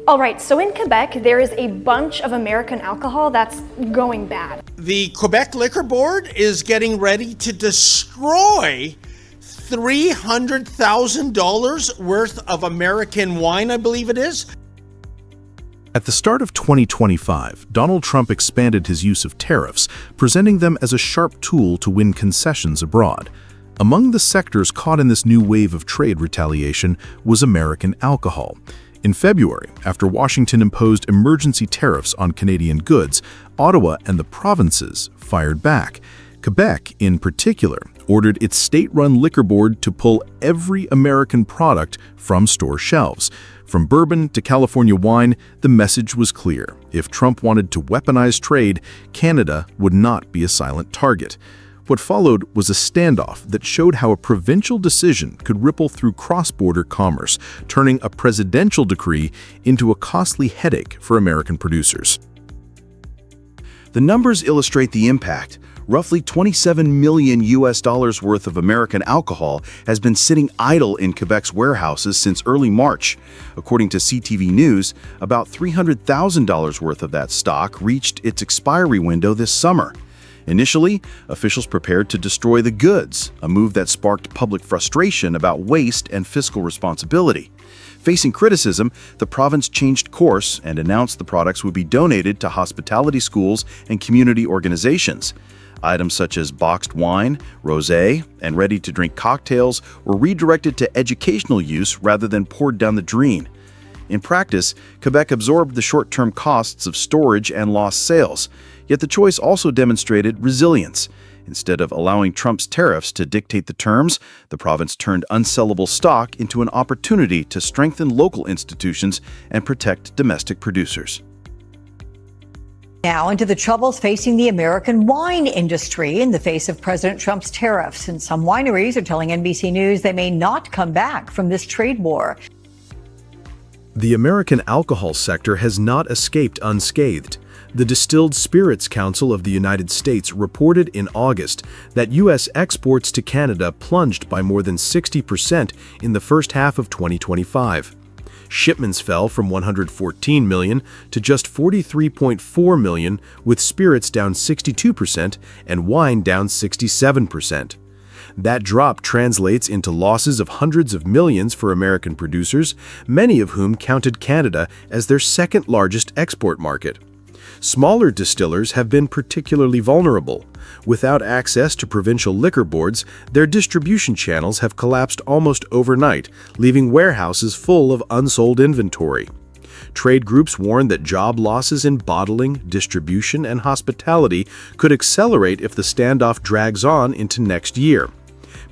All right, so in Quebec, there is a bunch of American alcohol that's going bad. The Quebec Liquor Board is getting ready to destroy $300,000 worth of American wine, I believe it is. At the start of 2025, Donald Trump expanded his use of tariffs, presenting them as a sharp tool to win concessions abroad. Among the sectors caught in this new wave of trade retaliation was American alcohol. In February, after Washington imposed emergency tariffs on Canadian goods, Ottawa and the provinces fired back. Quebec, in particular, ordered its state-run liquor board to pull every American product from store shelves. From bourbon to California wine, the message was clear. If Trump wanted to weaponize trade, Canada would not be a silent target. What followed was a standoff that showed how a provincial decision could ripple through cross-border commerce, turning a presidential decree into a costly headache for American producers. The numbers illustrate the impact. Roughly $27 million worth of American alcohol has been sitting idle in Quebec's warehouses since early March. According to CTV News, about $300,000 worth of that stock reached its expiry window this summer. Initially, officials prepared to destroy the goods, a move that sparked public frustration about waste and fiscal responsibility. Facing criticism, the province changed course and announced the products would be donated to hospitality schools and community organizations. Items such as boxed wine, rosé, and ready-to-drink cocktails were redirected to educational use rather than poured down the drain. In practice, Quebec absorbed the short-term costs of storage and lost sales. Yet the choice also demonstrated resilience. Instead of allowing Trump's tariffs to dictate the terms, the province turned unsellable stock into an opportunity to strengthen local institutions and protect domestic producers. Now into the troubles facing the American wine industry in the face of President Trump's tariffs. And some wineries are telling NBC News they may not come back from this trade war. The American alcohol sector has not escaped unscathed. The Distilled Spirits Council of the United States reported in August that U.S. exports to Canada plunged by more than 60% in the first half of 2025. Shipments fell from 114 million to just 43.4 million, with spirits down 62% and wine down 67%. That drop translates into losses of hundreds of millions for American producers, many of whom counted Canada as their second largest export market. Smaller distillers have been particularly vulnerable. Without access to provincial liquor boards, their distribution channels have collapsed almost overnight, leaving warehouses full of unsold inventory. Trade groups warn that job losses in bottling, distribution, and hospitality could accelerate if the standoff drags on into next year.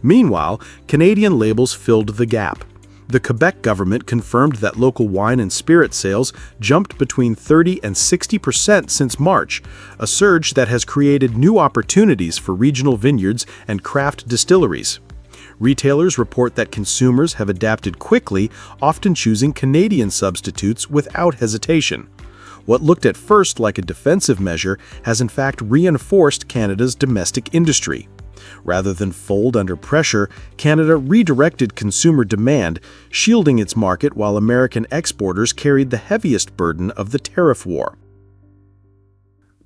Meanwhile, Canadian labels filled the gap. The Quebec government confirmed that local wine and spirit sales jumped between 30% and 60% since March, a surge that has created new opportunities for regional vineyards and craft distilleries. Retailers report that consumers have adapted quickly, often choosing Canadian substitutes without hesitation. What looked at first like a defensive measure has in fact reinforced Canada's domestic industry. Rather than fold under pressure, Canada redirected consumer demand, shielding its market while American exporters carried the heaviest burden of the tariff war.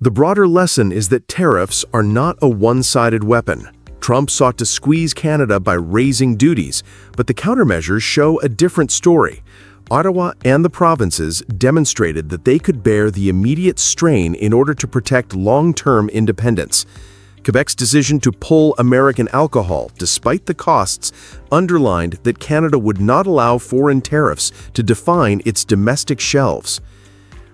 The broader lesson is that tariffs are not a one-sided weapon. Trump sought to squeeze Canada by raising duties, but the countermeasures show a different story. Ottawa and the provinces demonstrated that they could bear the immediate strain in order to protect long-term independence. Quebec's decision to pull American alcohol, despite the costs, underlined that Canada would not allow foreign tariffs to define its domestic shelves.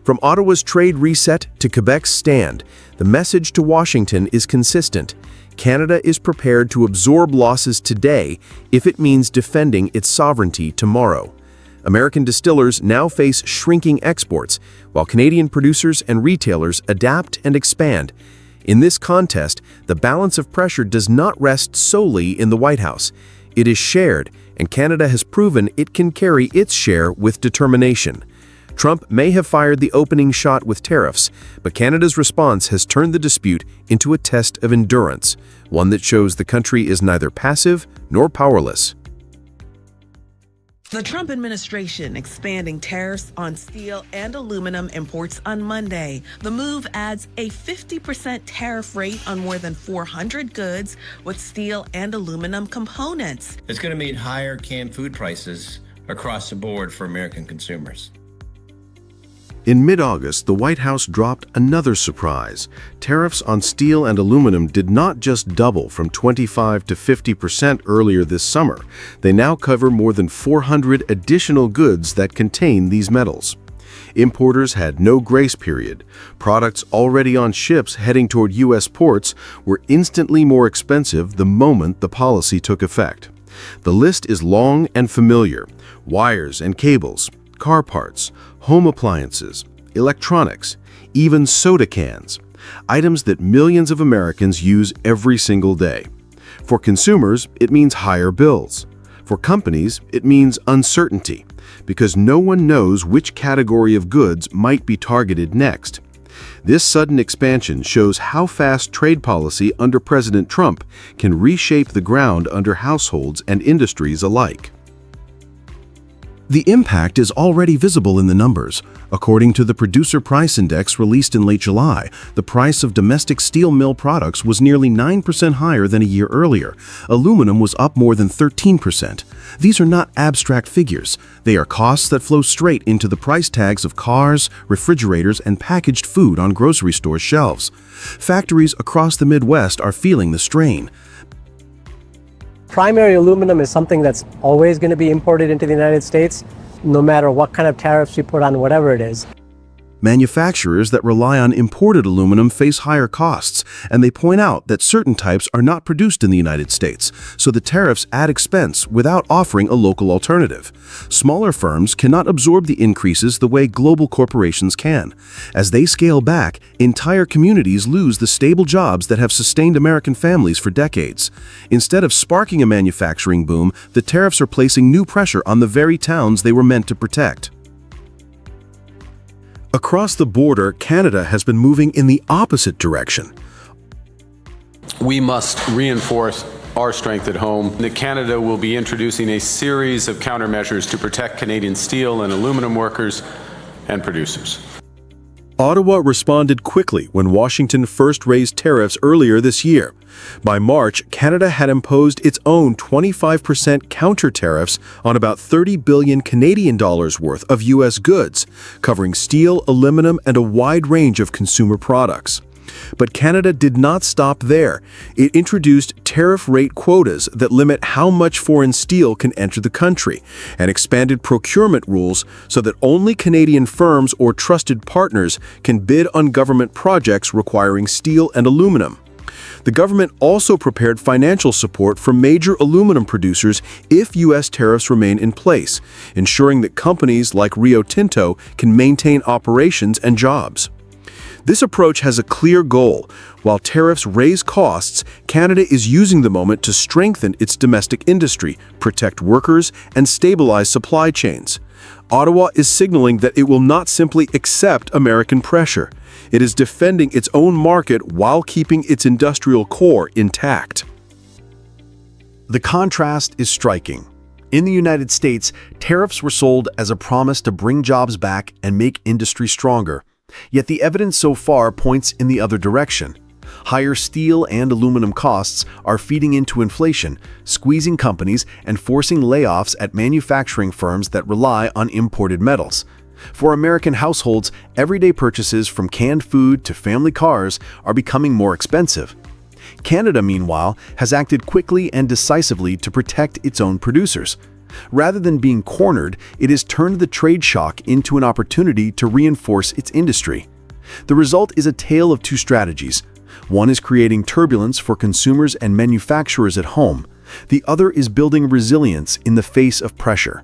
From Ottawa's trade reset to Quebec's stand, the message to Washington is consistent. Canada is prepared to absorb losses today if it means defending its sovereignty tomorrow. American distillers now face shrinking exports, while Canadian producers and retailers adapt and expand. In this contest, the balance of pressure does not rest solely in the White House. It is shared, and Canada has proven it can carry its share with determination. Trump may have fired the opening shot with tariffs, but Canada's response has turned the dispute into a test of endurance, one that shows the country is neither passive nor powerless. The Trump administration expanding tariffs on steel and aluminum imports on Monday. The move adds a 50% tariff rate on more than 400 goods with steel and aluminum components. It's going to mean higher canned food prices across the board for American consumers. In mid-August, the White House dropped another surprise. Tariffs on steel and aluminum did not just double from 25 to 50% earlier this summer. They now cover more than 400 additional goods that contain these metals. Importers had no grace period. Products already on ships heading toward U.S. ports were instantly more expensive the moment the policy took effect. The list is long and familiar: wires and cables, car parts, home appliances, electronics, even soda cans, items that millions of Americans use every single day. For consumers, it means higher bills. For companies, it means uncertainty, because no one knows which category of goods might be targeted next. This sudden expansion shows how fast trade policy under President Trump can reshape the ground under households and industries alike. The impact is already visible in the numbers. According to the Producer Price Index released in late July, the price of domestic steel mill products was nearly 9% higher than a year earlier. Aluminum was up more than 13%. These are not abstract figures. They are costs that flow straight into the price tags of cars, refrigerators, and packaged food on grocery store shelves. Factories across the Midwest are feeling the strain. Primary aluminum is something that's always going to be imported into the United States, no matter what kind of tariffs you put on whatever it is. Manufacturers that rely on imported aluminum face higher costs, and they point out that certain types are not produced in the United States, so the tariffs add expense without offering a local alternative. Smaller firms cannot absorb the increases the way global corporations can. As they scale back, entire communities lose the stable jobs that have sustained American families for decades. Instead of sparking a manufacturing boom, the tariffs are placing new pressure on the very towns they were meant to protect. Across the border, Canada has been moving in the opposite direction. We must reinforce our strength at home. Canada will be introducing a series of countermeasures to protect Canadian steel and aluminum workers and producers. Ottawa responded quickly when Washington first raised tariffs earlier this year. By March, Canada had imposed its own 25% counter tariffs on about 30 billion Canadian dollars worth of U.S. goods, covering steel, aluminum, and a wide range of consumer products. But Canada did not stop there. It introduced tariff rate quotas that limit how much foreign steel can enter the country, and expanded procurement rules so that only Canadian firms or trusted partners can bid on government projects requiring steel and aluminum. The government also prepared financial support for major aluminum producers if U.S. tariffs remain in place, ensuring that companies like Rio Tinto can maintain operations and jobs. This approach has a clear goal. While tariffs raise costs, Canada is using the moment to strengthen its domestic industry, protect workers, and stabilize supply chains. Ottawa is signaling that it will not simply accept American pressure. It is defending its own market while keeping its industrial core intact. The contrast is striking. In the United States, tariffs were sold as a promise to bring jobs back and make industry stronger. Yet the evidence so far points in the other direction. Higher steel and aluminum costs are feeding into inflation, squeezing companies and forcing layoffs at manufacturing firms that rely on imported metals. For American households, everyday purchases from canned food to family cars are becoming more expensive. Canada, meanwhile, has acted quickly and decisively to protect its own producers. Rather than being cornered, it has turned the trade shock into an opportunity to reinforce its industry. The result is a tale of two strategies. One is creating turbulence for consumers and manufacturers at home. The other is building resilience in the face of pressure.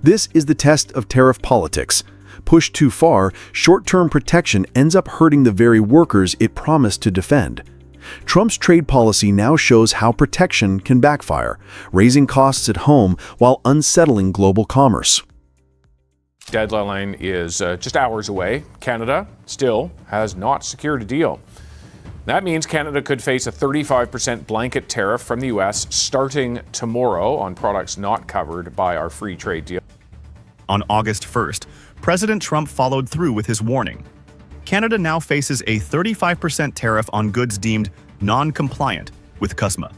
This is the test of tariff politics. Pushed too far, short-term protection ends up hurting the very workers it promised to defend. Trump's trade policy now shows how protection can backfire, raising costs at home while unsettling global commerce. Deadline is just hours away. Canada still has not secured a deal. That means Canada could face a 35% blanket tariff from the U.S. starting tomorrow on products not covered by our free trade deal. On August 1st, President Trump followed through with his warning. Canada now faces a 35% tariff on goods deemed non-compliant with CUSMA.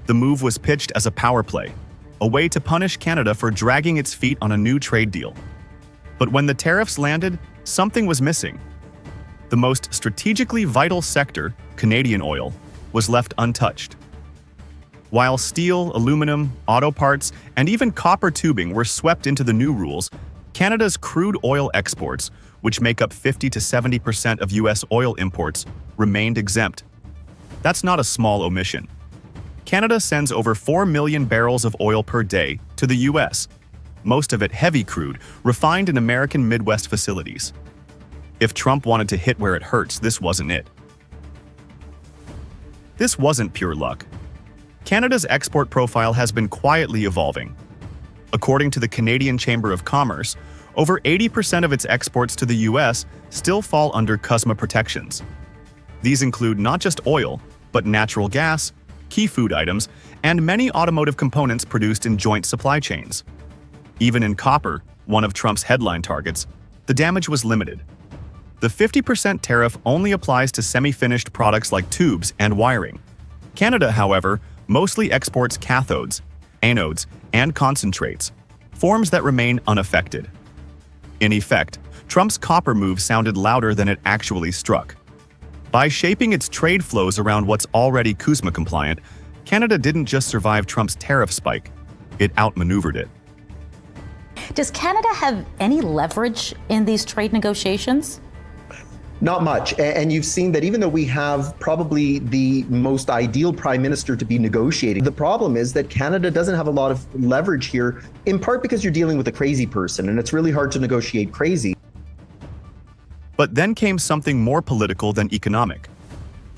The move was pitched as a power play, a way to punish Canada for dragging its feet on a new trade deal. But when the tariffs landed, something was missing. The most strategically vital sector, Canadian oil, was left untouched. While steel, aluminum, auto parts, and even copper tubing were swept into the new rules, Canada's crude oil exports, which make up 50 to 70% of U.S. oil imports, remained exempt. That's not a small omission. Canada sends over 4 million barrels of oil per day to the U.S., most of it heavy crude, refined in American Midwest facilities. If Trump wanted to hit where it hurts, this wasn't it. This wasn't pure luck. Canada's export profile has been quietly evolving. According to the Canadian Chamber of Commerce, over 80% of its exports to the U.S. still fall under CUSMA protections. These include not just oil, but natural gas, key food items, and many automotive components produced in joint supply chains. Even in copper, one of Trump's headline targets, the damage was limited. The 50% tariff only applies to semi-finished products like tubes and wiring. Canada, however, mostly exports cathodes, anodes, and concentrates, forms that remain unaffected. In effect, Trump's copper move sounded louder than it actually struck. By shaping its trade flows around what's already CUSMA compliant, Canada didn't just survive Trump's tariff spike, it outmaneuvered it. Does Canada have any leverage in these trade negotiations? Not much. And you've seen that even though we have probably the most ideal prime minister to be negotiating, the problem is that Canada doesn't have a lot of leverage here, in part because you're dealing with a crazy person, and it's really hard to negotiate crazy. But then came something more political than economic.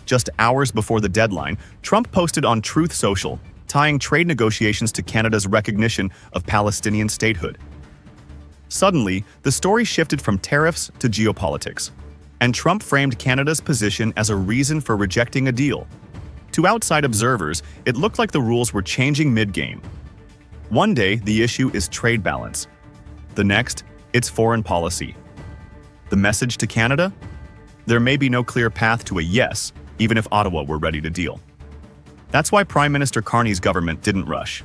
Just hours before the deadline, Trump posted on Truth Social, tying trade negotiations to Canada's recognition of Palestinian statehood. Suddenly, the story shifted from tariffs to geopolitics, and Trump framed Canada's position as a reason for rejecting a deal. To outside observers, it looked like the rules were changing mid-game. One day, the issue is trade balance. The next, it's foreign policy. The message to Canada? There may be no clear path to a yes, even if Ottawa were ready to deal. That's why Prime Minister Carney's government didn't rush.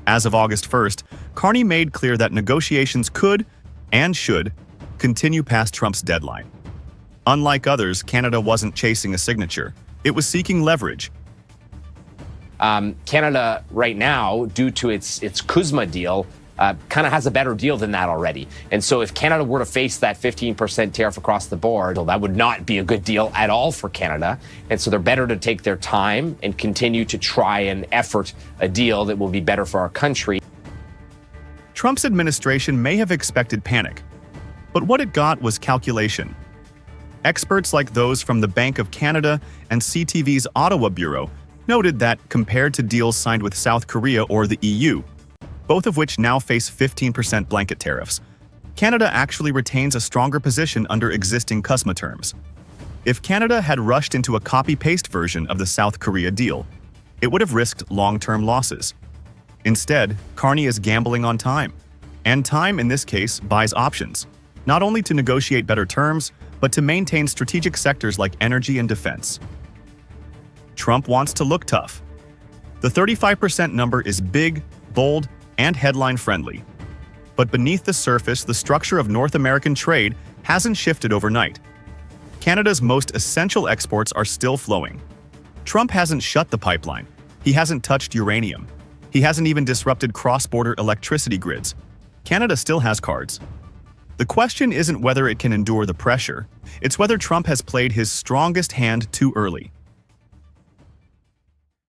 As of August 1st, Carney made clear that negotiations could, and should, continue past Trump's deadline. Unlike others, Canada wasn't chasing a signature. It was seeking leverage. Canada right now, due to its CUSMA deal, kind of has a better deal than that already. And so if Canada were to face that 15% tariff across the board, well, that would not be a good deal at all for Canada. And so they're better to take their time and continue to try and effort a deal that will be better for our country. Trump's administration may have expected panic, but what it got was calculation. Experts like those from the Bank of Canada and CTV's Ottawa Bureau noted that compared to deals signed with South Korea or the EU, both of which now face 15% blanket tariffs, Canada actually retains a stronger position under existing CUSMA terms. If Canada had rushed into a copy-paste version of the South Korea deal, it would have risked long-term losses. Instead, Carney is gambling on time. And time, in this case, buys options, not only to negotiate better terms, but to maintain strategic sectors like energy and defense. Trump wants to look tough. The 35% number is big, bold, and headline-friendly. But beneath the surface, the structure of North American trade hasn't shifted overnight. Canada's most essential exports are still flowing. Trump hasn't shut the pipeline. He hasn't touched uranium. He hasn't even disrupted cross-border electricity grids. Canada still has cards. The question isn't whether it can endure the pressure, it's whether Trump has played his strongest hand too early.